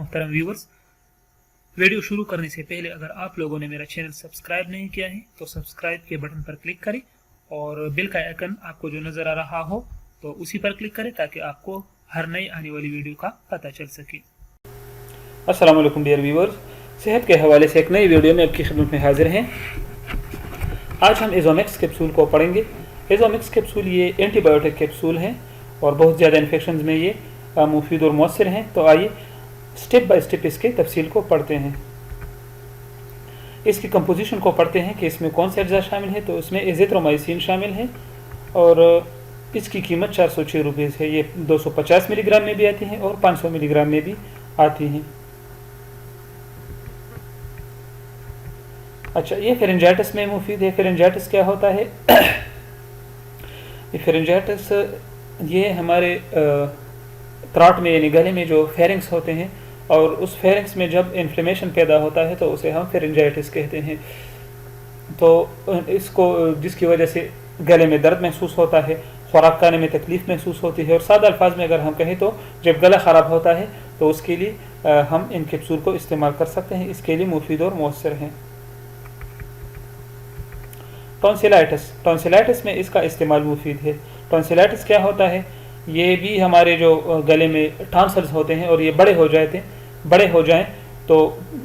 محترم viewers, video शुरू करने से पहले अगर आप लोगों ने मेरा चैनल सब्सक्राइब नहीं किया है तो सब्सक्राइब के बटन पर क्लिक करें और बेल का आइकन आपको जो नज़र आ रहा हो तो उसी पर क्लिक करें ताकि आपको हर नई आने वाली वीडियो का पता चल सके। अस्सलाम वालेकुम डियर व्यूवर्स, सेहत के हवाले से एक नई वीडियो में आपकी खिदमत में हाजिर हैं। आज हम एजोमेक्स कैप्सूल को पढ़ेंगे। एजोमेक्स कैप्सूल ये एंटीबायोटिक कैप्सूल हैं और बहुत ज़्यादा इन्फेक्शन में ये मुफीद और मौसर हैं। तो आइए स्टेप बाय स्टेप इसके तफसील को पढ़ते हैं। इसकी कंपोजिशन को पढ़ते हैं कि इसमें कौन से अज्जा शामिल है। तो इसमें एजिथ्रोमाइसिन शामिल है और इसकी कीमत 406 रुपये है। ये 250 मिलीग्राम में भी आती हैं और 500 मिलीग्राम में भी आती हैं। अच्छा, ये फेरेंजाइटिस में मुफीद है। फेरेंजाइटिस क्या होता है? ये फेरेंजाइटिस ये हमारे त्राट में यानी गले में जो फेरिंग्स होते हैं और उस फेरिंग्स में जब इन्फ्लेमेशन पैदा होता है तो उसे हम फेरेंजाइटिस कहते हैं। तो इसको जिसकी वजह से गले में दर्द महसूस होता है, खुराक खाने में तकलीफ़ महसूस होती है और सादा अल्फाज में अगर हम कहें तो जब गला ख़राब होता है तो उसके लिए हम इन कैप्सूल को इस्तेमाल कर सकते हैं। इसके लिए मुफीद और मौसर हैं। टॉन्सिलाइटिस में इसका इस्तेमाल मुफीद है। टॉन्सिलाइटिस क्या होता है? ये भी हमारे जो गले में टॉन्सिल्स होते हैं और ये बड़े हो जाएं तो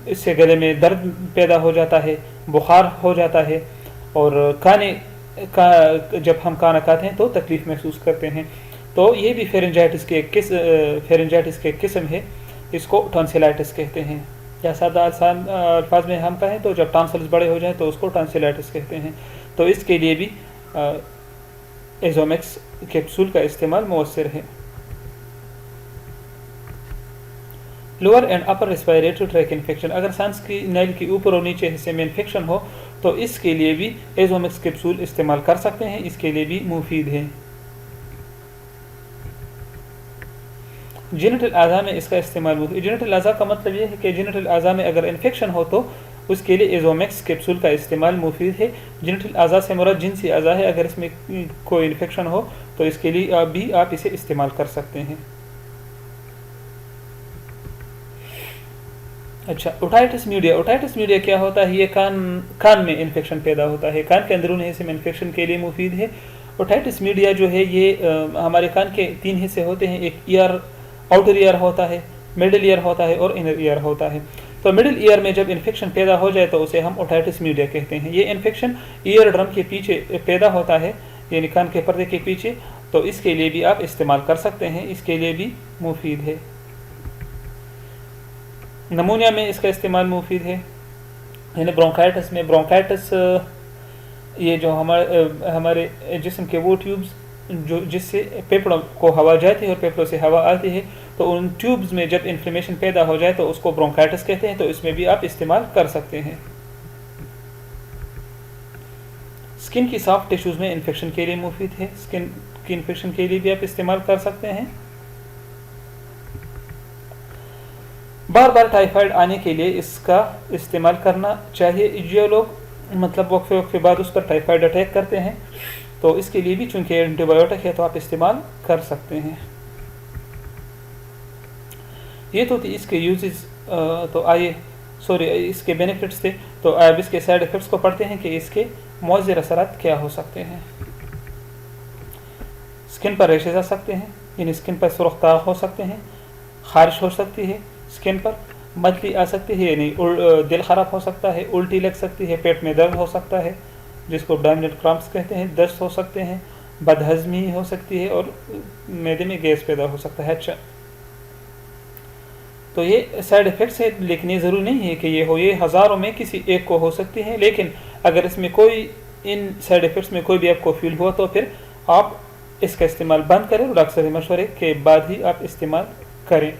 इससे गले में दर्द पैदा हो जाता है, बुखार हो जाता है और जब हम खाना खाते हैं तो तकलीफ़ महसूस करते हैं। तो ये भी फेरेंजाइटिस के किस्म है। इसको टॉन्सिलाइटिस कहते हैं या सादा आसान अल्फाज में हम कहें तो जब टॉन्सिल्स बड़े हो जाएं तो उसको टॉन्सिलाइटिस कहते हैं। तो इसके लिए भी एजोमेक्स कैप्सूल का इस्तेमाल मौसर है। Lower and upper respiratory tract infection, अगर सांस की नली के ऊपर और नीचे हिस्से में इन्फेक्शन हो तो इसके लिए भी एजोमेक्स कैप्सूल इस्तेमाल कर सकते हैं। इसके लिए भी मुफीद है। जेनिटल आज़ा में इसका इस्तेमाल मुफीद। जेनिटल आज़ा का मतलब ये है कि जेनिटल आज़ा में अगर इन्फेक्शन हो तो उसके लिए एजोमेक्स कैप्सूल का इस्तेमाल मुफीद है। जेनिटल आज़ा से मुराद जिनसी आज़ा है। अगर इसमें कोई इन्फेक्शन हो तो इसके लिए भी आप इसे इस्तेमाल कर सकते हैं। अच्छा, ओटाइटिस मीडिया क्या होता है? ये कान में इन्फेक्शन पैदा होता है। कान के अंदरूनी हिस्से में इन्फेक्शन के लिए मुफीद है। ओटाइटिस मीडिया जो है ये हमारे कान के 3 हिस्से होते हैं। एक ईयर, आउटर ईयर होता है, मिडिल ईयर होता है और इनर ईयर होता है। तो मिडिल ईयर में जब इन्फेक्शन पैदा हो जाए तो उसे हम ओटाइटिस मीडिया कहते हैं। ये इन्फेक्शन ईयर ड्रम के पीछे पैदा होता है यानी कान के पर्दे के पीछे। तो इसके लिए भी आप इस्तेमाल कर सकते हैं। इसके लिए भी मुफीद है। नमूनिया में इसका इस्तेमाल मुफीद है। यानी ब्रोंकाइटिस ये जो हमारे जिस्म के वो ट्यूब्स जो जिससे फेफड़ों को हवा जाती है और फेफड़ों से हवा आती है तो उन ट्यूब्स में जब इन्फ्लेमेशन पैदा हो जाए तो उसको ब्रोंकाइटिस कहते हैं। तो इसमें भी आप इस्तेमाल कर सकते हैं। स्किन की सॉफ्ट टिश्यूज़ में इन्फेक्शन के लिए मुफीद है। स्किन की इन्फेक्शन के लिए भी आप इस्तेमाल कर सकते हैं। बार बार टाइफाइड आने के लिए इसका इस्तेमाल करना चाहिए। जो लोग मतलब वक्फे बाद उस पर टाइफाइड अटैक करते हैं तो इसके लिए भी चूँकि एंटीबायोटिक है तो आप इस्तेमाल कर सकते हैं। ये तो थी इसके यूजेस। तो आइए इसके बेनिफिट्स थे। तो अब इसके साइड इफ़ेक्ट्स को पढ़ते हैं कि इसके मौज़र असरात क्या हो सकते हैं। स्किन पर रैशेज आ सकते हैं, यानी स्किन पर सुर्ख दाग हो सकते हैं, खारिश हो सकती है, स्किन पर मतली आ सकती है यानी दिल ख़राब हो सकता है, उल्टी लग सकती है, पेट में दर्द हो सकता है जिसको एब्डोमिनल क्रैम्प्स कहते हैं, दस्त हो सकते हैं, बदहज़मी हो सकती है और मैदे में गैस पैदा हो सकता है। अच्छा, तो ये साइड इफ़ेक्ट्स है लेकिन ये ज़रूरी नहीं है कि ये हज़ारों में किसी एक को हो सकती है। लेकिन अगर इसमें कोई इन साइड इफ़ेक्ट्स में कोई भी आपको फील हुआ तो फिर आप इसका इस्तेमाल बंद करें और डॉक्टर से मशवरे के बाद ही आप इस्तेमाल करें।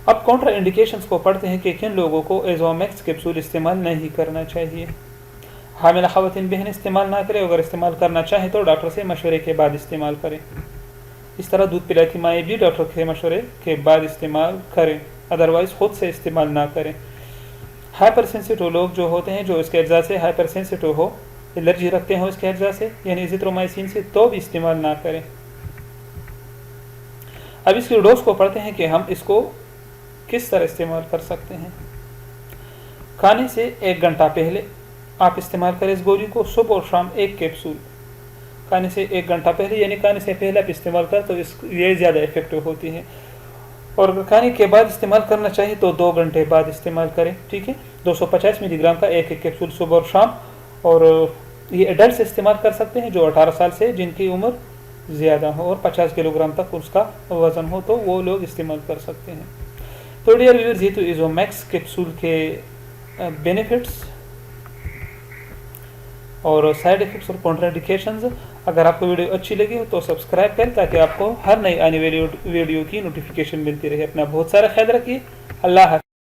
अब काउंटर इंडिकेशंस को पढ़ते हैं कि किन लोगों को एजोमेक्स कैप्सूल इस्तेमाल नहीं करना चाहिए। हामिला ख़वातीन बहन इस्तेमाल ना करें। अगर इस्तेमाल करना चाहें तो डॉक्टर से मशवरे के बाद इस्तेमाल करें। इस तरह दूध पिलाती माएँ भी डॉक्टर के मशवरे के बाद इस्तेमाल करें, अदरवाइज़ ख़ुद से इस्तेमाल ना करें। हाइपर सेंसिटिव लोग जो होते हैं जो इसके अज्जा से हाइपर सेंसिटिव हो, एलर्जी रखते हो इसके अज्जा से यानी एजिथ्रोमाइसिन से, तो भी इस्तेमाल ना करें। अब इसकी डोज को पढ़ते हैं कि हम इसको किस तरह इस्तेमाल कर सकते हैं। खाने से 1 घंटा पहले आप इस्तेमाल करें इस गोली को, सुबह और शाम 1 कैप्सूल। खाने से 1 घंटा पहले यानी खाने से पहले आप इस्तेमाल करें तो ये ज़्यादा इफेक्टिव होती है। और अगर खाने के बाद इस्तेमाल करना चाहिए तो 2 घंटे बाद इस्तेमाल करें, ठीक है। 250 मिलीग्राम का 1 कैप्सूल सुबह और शाम। और ये एडल्ट इस्तेमाल कर सकते हैं जो 18 साल से जिनकी उम्र ज़्यादा हो और 50 किलोग्राम तक उसका वज़न हो, तो वो लोग इस्तेमाल कर सकते हैं। तो डियर व्यूअर्स, ये तो इज़ोमैक्स कैप्सूल के बेनिफिट्स और साइड इफ़ेक्ट्स और कॉन्ट्राइंडिकेशंस। अगर आपको वीडियो अच्छी लगी हो तो सब्सक्राइब करें ताकि आपको हर नई आने वाली वीडियो की नोटिफिकेशन मिलती रहे। अपना बहुत सारा ख्याल रखिए। अल्लाह हाफ़िज़।